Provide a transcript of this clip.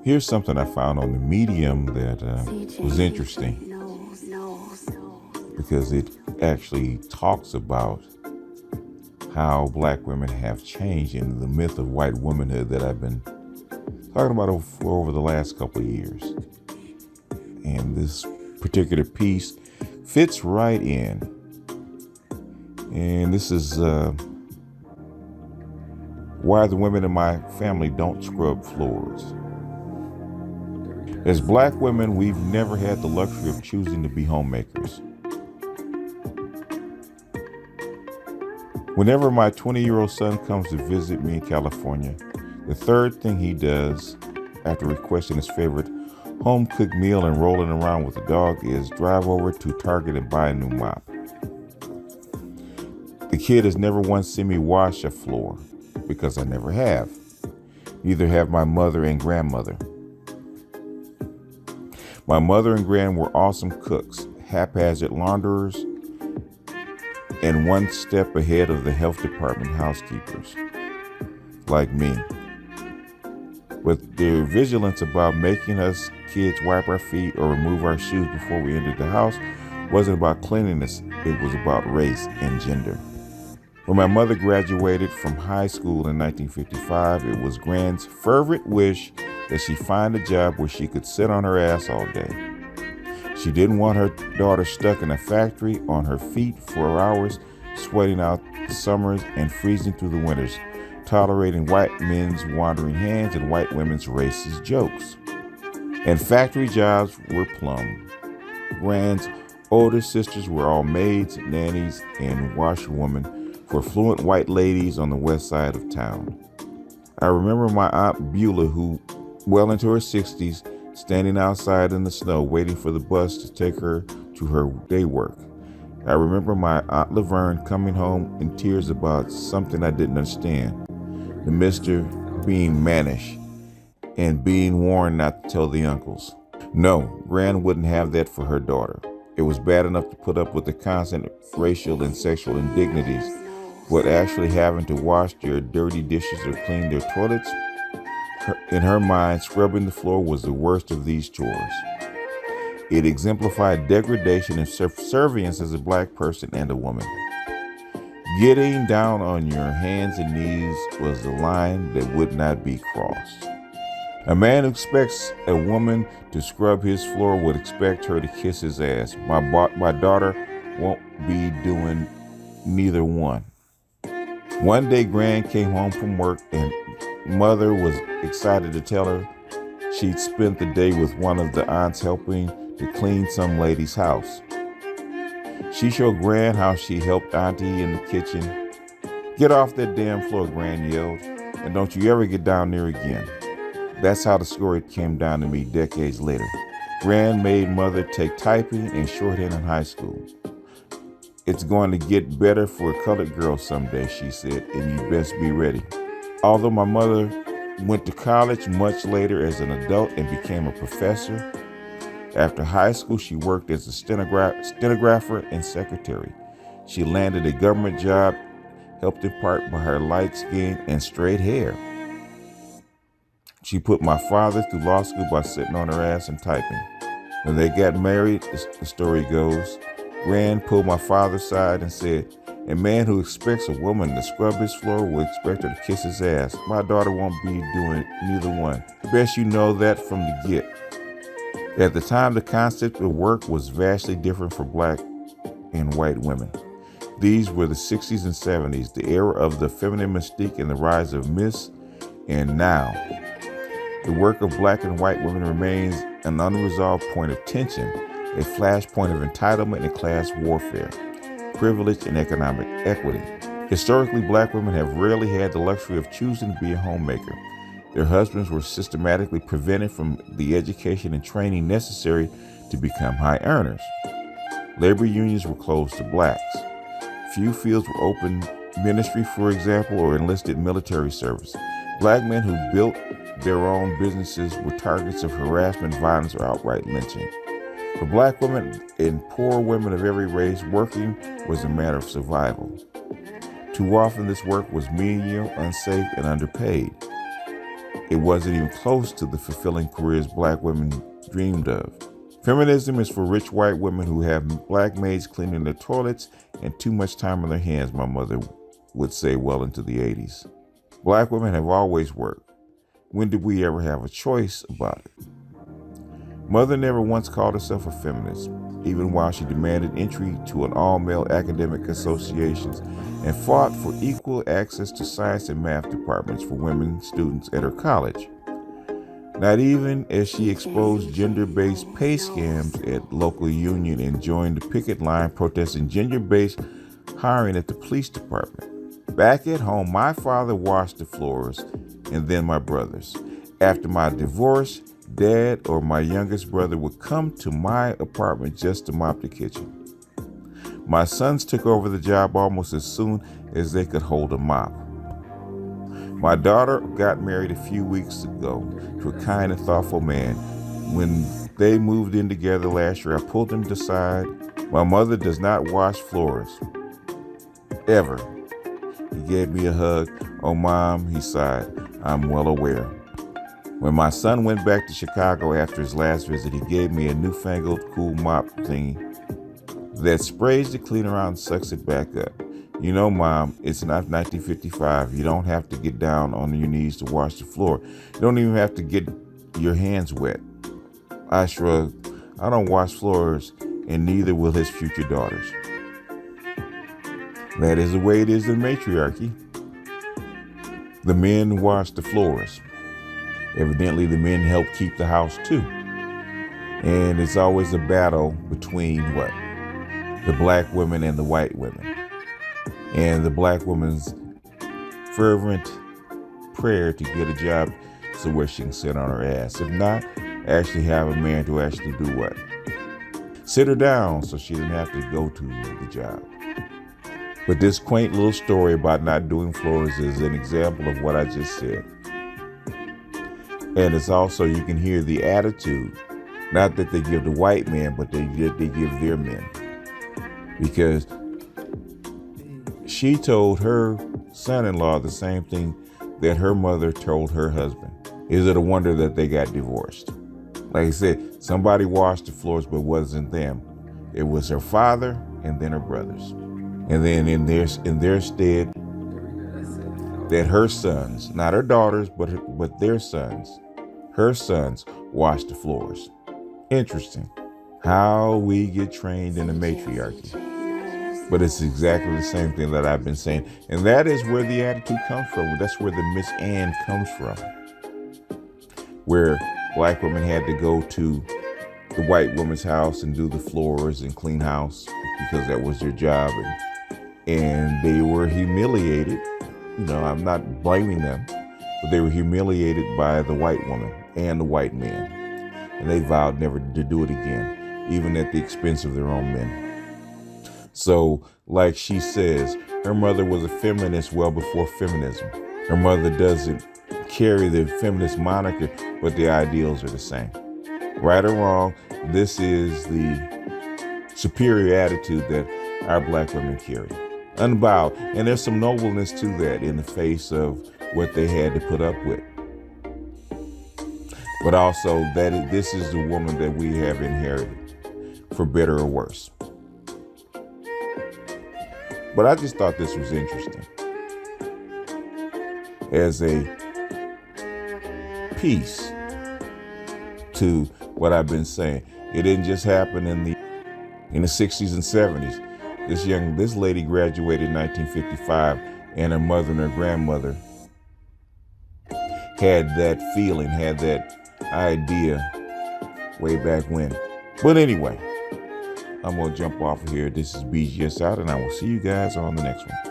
Here's something I found on the Medium that was interesting because it actually talks about how black women have changed in the myth of white womanhood that I've been talking about for over the last couple of years. And this particular piece fits right in. And this is why the women in my family don't scrub floors. As black women, we've never had the luxury of choosing to be homemakers. Whenever my 20-year-old son comes to visit me in California, the third thing he does after requesting his favorite home-cooked meal and rolling around with the dog is drive over to Target and buy a new mop. The kid has never once seen me wash a floor because I never have. Neither have my mother and grandmother. My mother and gran were awesome cooks, haphazard launderers, and one step ahead of the health department housekeepers, like me. But their vigilance about making us kids wipe our feet or remove our shoes before we entered the house wasn't about cleanliness, it was about race and gender. When my mother graduated from high school in 1955, it was Gran's fervent wish that she find a job where she could sit on her ass all day. She didn't want her daughter stuck in a factory on her feet for hours, sweating out the summers and freezing through the winters, tolerating white men's wandering hands and white women's racist jokes. And factory jobs were plum. Gran's older sisters were all maids, nannies, and washerwomen for affluent white ladies on the west side of town. I remember my Aunt Beulah, who, well into her 60s, standing outside in the snow waiting for the bus to take her to her day work. I remember my Aunt Laverne coming home in tears about something I didn't understand. The mister being mannish and being warned not to tell the uncles. No, Gran wouldn't have that for her daughter. It was bad enough to put up with the constant racial and sexual indignities, but actually having to wash their dirty dishes or clean their toilets, in her mind, scrubbing the floor was the worst of these chores. It exemplified degradation and subservience as a black person and a woman. Getting down on your hands and knees was the line that would not be crossed. A man who expects a woman to scrub his floor would expect her to kiss his ass. My daughter won't be doing neither one. One day, Gran came home from work and mother was excited to tell her she'd spent the day with one of the aunts helping to clean some lady's house. She showed Gran how she helped Auntie in the kitchen. "Get off that damn floor," Gran yelled, "and don't you ever get down there again." That's how the story came down to me decades later. Gran made mother take typing and shorthand in high school. "It's going to get better for a colored girl someday," she said, "and you best be ready." Although my mother went to college much later as an adult and became a professor, after high school she worked as a stenographer and secretary. She landed a government job, helped in part by her light skin and straight hair. She put my father through law school by sitting on her ass and typing. When they got married, the story goes, Gran pulled my father's side and said, "A man who expects a woman to scrub his floor will expect her to kiss his ass. My daughter won't be doing neither one. I bet you know that from the get." At the time, the concept of work was vastly different for black and white women. These were the 60s and 70s, the era of the feminine mystique and the rise of Miss. And now, the work of black and white women remains an unresolved point of tension, a flashpoint of entitlement and class warfare, privilege and economic equity. Historically, black women have rarely had the luxury of choosing to be a homemaker. Their husbands were systematically prevented from the education and training necessary to become high earners. Labor unions were closed to blacks. Few fields were open, ministry, for example, or enlisted military service. Black men who built their own businesses were targets of harassment, violence, or outright lynching. For black women and poor women of every race, working was a matter of survival. Too often this work was menial, unsafe, and underpaid. it wasn't even close to the fulfilling careers black women dreamed of. Feminism is for rich white women who have black maids cleaning their toilets and too much time on their hands, my mother would say well into the 80s. Black women have always worked. When did we ever have a choice about it? Mother never once called herself a feminist, even while she demanded entry to an all-male academic associations and fought for equal access to science and math departments for women students at her college. Not even as she exposed gender-based pay scams at local union and joined the picket line protesting gender-based hiring at the police department. Back at home, my father washed the floors and then my brothers. After my divorce, Dad or my youngest brother would come to my apartment just to mop the kitchen. My sons took over the job almost as soon as they could hold a mop. My daughter got married a few weeks ago to a kind and thoughtful man. When they moved in together last year, I pulled them aside. My mother does not wash floors. Ever. He gave me a hug. Oh, Mom, he sighed. I'm well aware. When my son went back to Chicago after his last visit, he gave me a newfangled cool mop thingy that sprays the cleaner out and sucks it back up. You know, Mom, it's not 1955. You don't have to get down on your knees to wash the floor. You don't even have to get your hands wet. I shrugged. I don't wash floors, and neither will his future daughters. That is the way it is in matriarchy. The men wash the floors. Evidently, the men help keep the house too. And it's always a battle between what? The black women and the white women. And the black woman's fervent prayer to get a job so where she can sit on her ass. If not, actually have a man to actually do what? Sit her down so she didn't have to go to the job. But this quaint little story about not doing floors is an example of what I just said. And it's also, you can hear the attitude, not that they give the white man, but they give their men. Because she told her son-in-law the same thing that her mother told her husband. Is it a wonder that they got divorced? Like I said, somebody washed the floors, but it wasn't them. It was her father and then her brothers. And then in their stead, that her sons, not her daughters, but their sons, her sons washed the floors. Interesting how we get trained in the matriarchy. But it's exactly the same thing that I've been saying. And that is where the attitude comes from. That's where the Miss Ann comes from. Where black women had to go to the white woman's house and do the floors and clean house because that was their job. And they were humiliated. You know, I'm not blaming them, but they were humiliated by the white woman and the white man. And they vowed never to do it again, even at the expense of their own men. So, like she says, her mother was a feminist well before feminism. Her mother doesn't carry the feminist moniker, but the ideals are the same. Right or wrong, this is the superior attitude that our black women carry. Unbowed. And there's some nobleness to that in the face of what they had to put up with. But also that this is the woman that we have inherited, for better or worse. But I just thought this was interesting as a piece to what I've been saying. It didn't just happen in the 60s and 70s. This lady graduated in 1955, and her mother and her grandmother had that feeling, had that idea way back when. But anyway, I'm going to jump off of here. This is BGS out, and I will see you guys on the next one.